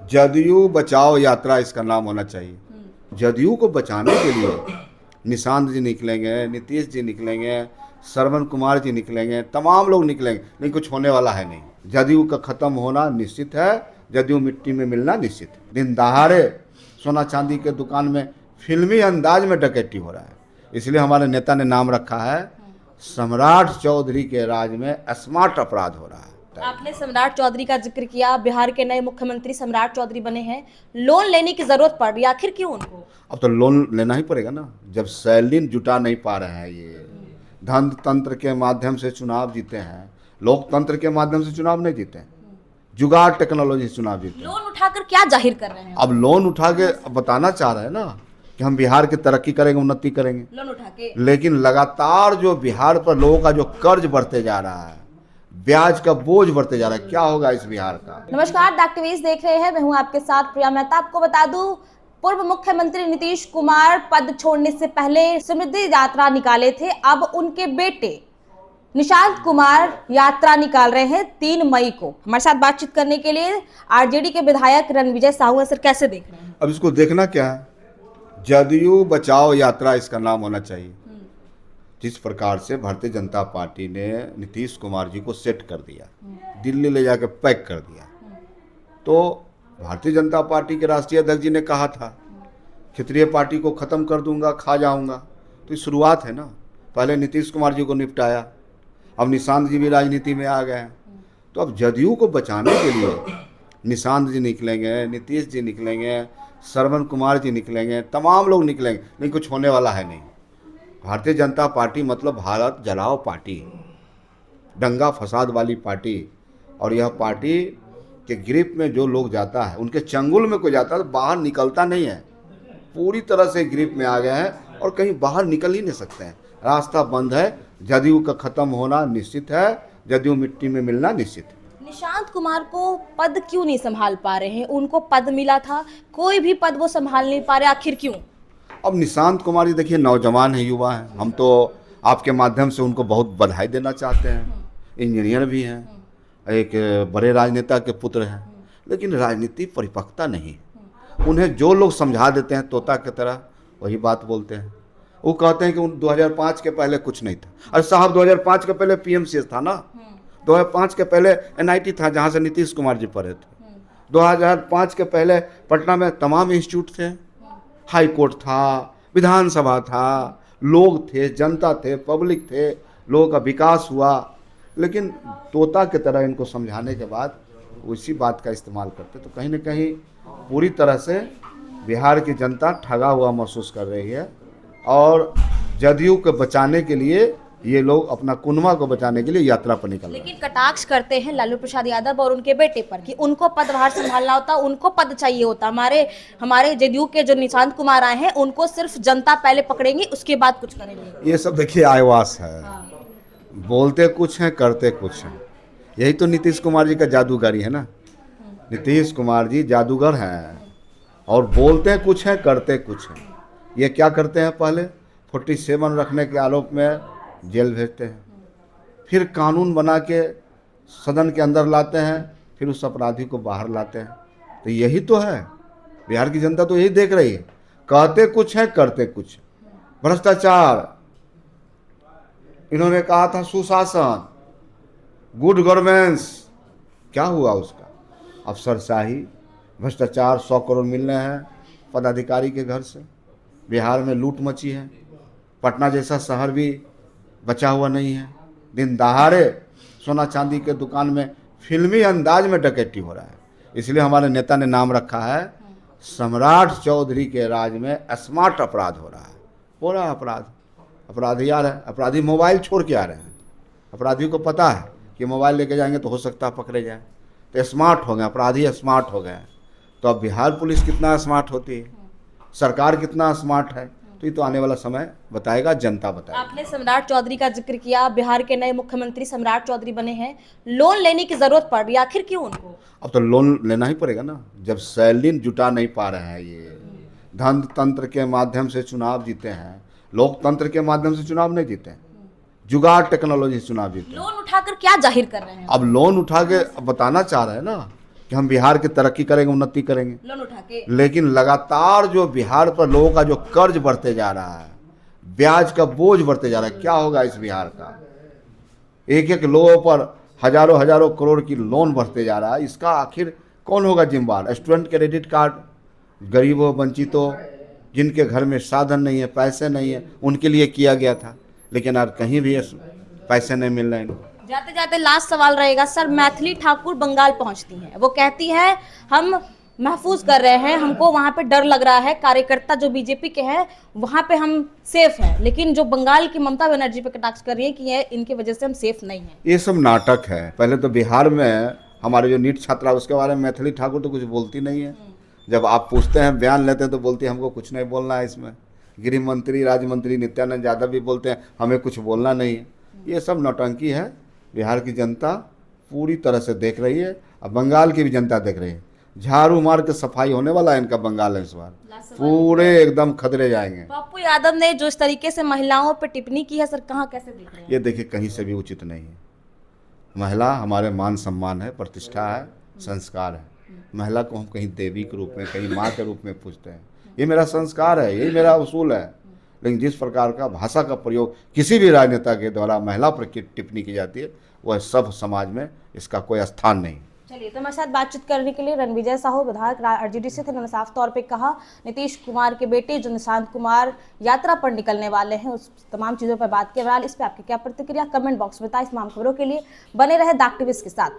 जदयू बचाओ यात्रा इसका नाम होना चाहिए। जदयू को बचाने के लिए निशांत जी निकलेंगे, नीतीश जी निकलेंगे, श्रवण कुमार जी निकलेंगे, तमाम लोग निकलेंगे, लेकिन कुछ होने वाला है नहीं। जदयू का खत्म होना निश्चित है, जदयू मिट्टी में मिलना निश्चित है। दिन दहाड़े सोना चांदी के दुकान में फिल्मी अंदाज में डकैती हो रहा है। इसलिए हमारे नेता ने नाम रखा है सम्राट चौधरी के राज में स्मार्ट अपराध हो रहा है। आपने सम्राट चौधरी का जिक्र किया, बिहार के नए मुख्यमंत्री सम्राट चौधरी बने हैं, लोन लेने की जरूरत पड़ रही है, आखिर क्यों उनको? अब तो लोन लेना ही पड़ेगा ना, जब सैलरी जुटा नहीं पा रहे हैं। ये धन तंत्र के माध्यम से चुनाव जीते हैं, लोकतंत्र के माध्यम से चुनाव नहीं जीते हैं, जुगाड़ टेक्नोलॉजी से चुनाव जीते हैं। लोन उठाकर क्या जाहिर कर रहे हैं? अब लोन उठा के बताना चाह रहे हैं ना कि हम बिहार की तरक्की करेंगे, उन्नति करेंगे, लोन उठा के। लेकिन लगातार जो बिहार पर लोगों का जो कर्ज बढ़ते जा रहा है, ब्याज का बोझ बढ़ते जा रहा है, क्या होगा इस बिहार का? नमस्कार, द टीवी देख रहे हैं, मैं हूं आपके साथ प्रिया मेहता। आपको बता दूं, पूर्व मुख्यमंत्री नीतीश कुमार पद छोड़ने से पहले समृद्धि यात्रा निकाले थे। अब उनके बेटे निशांत कुमार यात्रा निकाल रहे हैं 3 मई को। हमारे साथ बातचीत करने के लिए आरजेडी के विधायक रणविजय साहू हैं। सर, कैसे देख रहे हैं? अब इसको देखना क्या है, जदयू बचाओ यात्रा इसका नाम होना चाहिए। जिस प्रकार से भारतीय जनता पार्टी ने नीतीश कुमार जी को सेट कर दिया, दिल्ली ले जाकर पैक कर दिया, तो भारतीय जनता पार्टी के राष्ट्रीय अध्यक्ष जी ने कहा था क्षेत्रीय पार्टी को ख़त्म कर दूंगा, खा जाऊंगा। तो ये शुरुआत है ना, पहले नीतीश कुमार जी को निपटाया, अब निशांत जी भी राजनीति में आ गए हैं। तो अब जदयू को बचाने के लिए निशांत जी निकलेंगे, नीतीश जी निकलेंगे, श्रवण कुमार जी निकलेंगे, तमाम लोग निकलेंगे, लेकिन कुछ होने वाला है नहीं। भारतीय जनता पार्टी मतलब भारत जलाओ पार्टी, दंगा फसाद वाली पार्टी। और यह पार्टी के ग्रिप में जो लोग जाता है, उनके चंगुल में कोई जाता है तो बाहर निकलता नहीं है। पूरी तरह से ग्रिप में आ गए हैं और कहीं बाहर निकल ही नहीं सकते हैं, रास्ता बंद है। जदयू का खत्म होना निश्चित है, जदयू मिट्टी में मिलना निश्चित है। निशांत कुमार को पद क्यों नहीं संभाल पा रहे हैं? उनको पद मिला था, कोई भी पद वो संभाल नहीं पा रहे, आखिर क्यों? अब निशांत कुमार जी देखिए नौजवान है, युवा हैं, हम तो आपके माध्यम से उनको बहुत बधाई देना चाहते हैं। इंजीनियर भी हैं, एक बड़े राजनेता के पुत्र हैं, लेकिन राजनीति परिपक्वता नहीं। उन्हें जो लोग समझा देते हैं तोता की तरह वही बात बोलते हैं। वो कहते हैं कि 2005 के पहले कुछ नहीं था। अरे साहब, 2005 के पहले पीएमसीएच था ना, 2005 के पहले एनआईटी था जहाँ से नीतीश कुमार जी पढ़े थे। 2005 के पहले पटना में तमाम इंस्टीट्यूट थे, हाई कोर्ट था, विधानसभा था, लोग थे, जनता थे, पब्लिक थे, लोगों का विकास हुआ। लेकिन तोता की तरह इनको समझाने के बाद उसी बात का इस्तेमाल करते, तो कहीं ना कहीं पूरी तरह से बिहार की जनता ठगा हुआ महसूस कर रही है। और जदयू को बचाने के लिए ये लोग अपना कुनमा को बचाने के लिए यात्रा पर निकल रहे हैं। लेकिन कटाक्ष करते हैं लालू प्रसाद यादव और उनके बेटे पर कि उनको पदभार संभालना होता, उनको पद चाहिए होता। हमारे जदयू के जो निशांत कुमार आए हैं, उनको सिर्फ जनता पहले पकड़ेंगी, उसके बाद कुछ करेंगे। ये सब देखिए आयवास है, बोलते कुछ हैं करते कुछ हैं। यही तो नीतीश कुमार जी का जादूगरी है ना। नीतीश कुमार जी जादूगर हैं और बोलते कुछ हैं करते कुछ हैं। ये क्या करते हैं, पहले 47 रखने के आरोप में जेल भेजते हैं, फिर कानून बना के सदन के अंदर लाते हैं, फिर उस अपराधी को बाहर लाते हैं। तो यही तो है, बिहार की जनता तो यही देख रही है, कहते कुछ हैं करते कुछ। भ्रष्टाचार, इन्होंने कहा था सुशासन, गुड गवर्नेंस, क्या हुआ उसका? अफसरशाही, भ्रष्टाचार, 100 करोड़ मिल रहे हैं पदाधिकारी के घर से। बिहार में लूट मची है, पटना जैसा शहर भी बचा हुआ नहीं है। दिन दहाड़े सोना चांदी के दुकान में फिल्मी अंदाज में डकैती हो रहा है। इसलिए हमारे नेता ने नाम रखा है सम्राट चौधरी के राज में स्मार्ट अपराध हो रहा है। हो रहा है अपराध, अपराधी आ रहे हैं, अपराधी मोबाइल छोड़ के आ रहे हैं। अपराधी को पता है कि मोबाइल लेके जाएंगे तो हो सकता है पकड़े जाए, तो स्मार्ट हो गए, अपराधी स्मार्ट हो गए। तो अब बिहार पुलिस कितना स्मार्ट होती है, सरकार कितना स्मार्ट है, तो ये तो आने वाला समय बताएगा, जनता बताएगा। आपने सम्राट चौधरी का जिक्र किया, बिहार के नए मुख्यमंत्री सम्राट चौधरी बने हैं, लोन लेने की जरूरत पड़ रही है, आखिर क्यों उनको? अब तो लोन लेना ही पड़ेगा ना, जब सैलरी जुटा नहीं पा रहे हैं। ये धन तंत्र के माध्यम से चुनाव जीते हैं, लोकतंत्र के माध्यम से चुनाव नहीं जीते हैं, जुगाड़ टेक्नोलॉजी से चुनाव जीते हैं। लोन उठाकर क्या जाहिर कर रहे हैं? अब लोन उठा के बताना चाह रहे हैं ना कि हम बिहार की तरक्की करेंगे, उन्नति करेंगे। लोन उठा के लेकिन लगातार जो बिहार पर लोगों का जो कर्ज बढ़ते जा रहा है, ब्याज का बोझ बढ़ते जा रहा है, क्या होगा इस बिहार का? एक एक लोगों पर हजारों हजारों करोड़ की लोन बढ़ते जा रहा है, इसका आखिर कौन होगा जिम्मेदार? स्टूडेंट क्रेडिट कार्ड, गरीबों वंचितों जिनके घर में साधन नहीं है, पैसे नहीं है, उनके लिए किया गया था, लेकिन आज कहीं भी पैसे नहीं मिल रहे हैं। जाते जाते लास्ट सवाल रहेगा सर, मैथिली ठाकुर बंगाल पहुंचती हैं, वो कहती है हम महफूज कर रहे हैं, हमको वहां पे डर लग रहा है, कार्यकर्ता जो बीजेपी के हैं वहां पे हम सेफ हैं, लेकिन जो बंगाल की ममता बनर्जी पे कटाक्ष कर रही है कि ये इनकी वजह से हम सेफ नहीं हैं। ये सब नाटक है। पहले तो बिहार में हमारे जो नीट छात्रा, उसके बारे में मैथिली ठाकुर तो कुछ बोलती नहीं है। जब आप पूछते हैं, बयान लेते हैं, तो बोलती है हमको कुछ नहीं बोलना है इसमें। गृह मंत्री, राज्य मंत्री नित्यानंद यादव भी बोलते हैं हमें कुछ बोलना नहीं है। ये सब नौटंकी है। बिहार की जनता पूरी तरह से देख रही है, और बंगाल की भी जनता देख रही है। झाड़ू मार के सफाई होने वाला है इनका बंगाल है इस बार, पूरे एकदम खदरे जाएंगे। पप्पू यादव ने जो इस तरीके से महिलाओं पर टिप्पणी की है सर, कहाँ कैसे देख रहे हैं? ये देखिए, कहीं से भी उचित नहीं है। महिला हमारे मान सम्मान है, प्रतिष्ठा है, संस्कार है। महिला को हम कहीं देवी के रूप में, कहीं माँ के रूप में पूजते हैं। ये मेरा संस्कार है, यही मेरा उसूल है। लेकिन जिस प्रकार का भाषा का प्रयोग किसी भी राजनेता के द्वारा महिला पर टिप्पणी की जाती है, वह सब समाज में इसका कोई स्थान नहीं। चलिए, तो हमारे साथ बातचीत करने के लिए रणविजय साहू विधायक आरजेडी से थे। उन्होंने साफ तौर पे कहा नीतीश कुमार के बेटे जो निशांत कुमार यात्रा पर निकलने वाले हैं, उस तमाम चीज़ों पर बात की। बहरहाल इस पर आपकी क्या प्रतिक्रिया, कमेंट बॉक्स में बताएं। इस तमाम खबरों के लिए बने रहे द एक्टिविस्ट के साथ।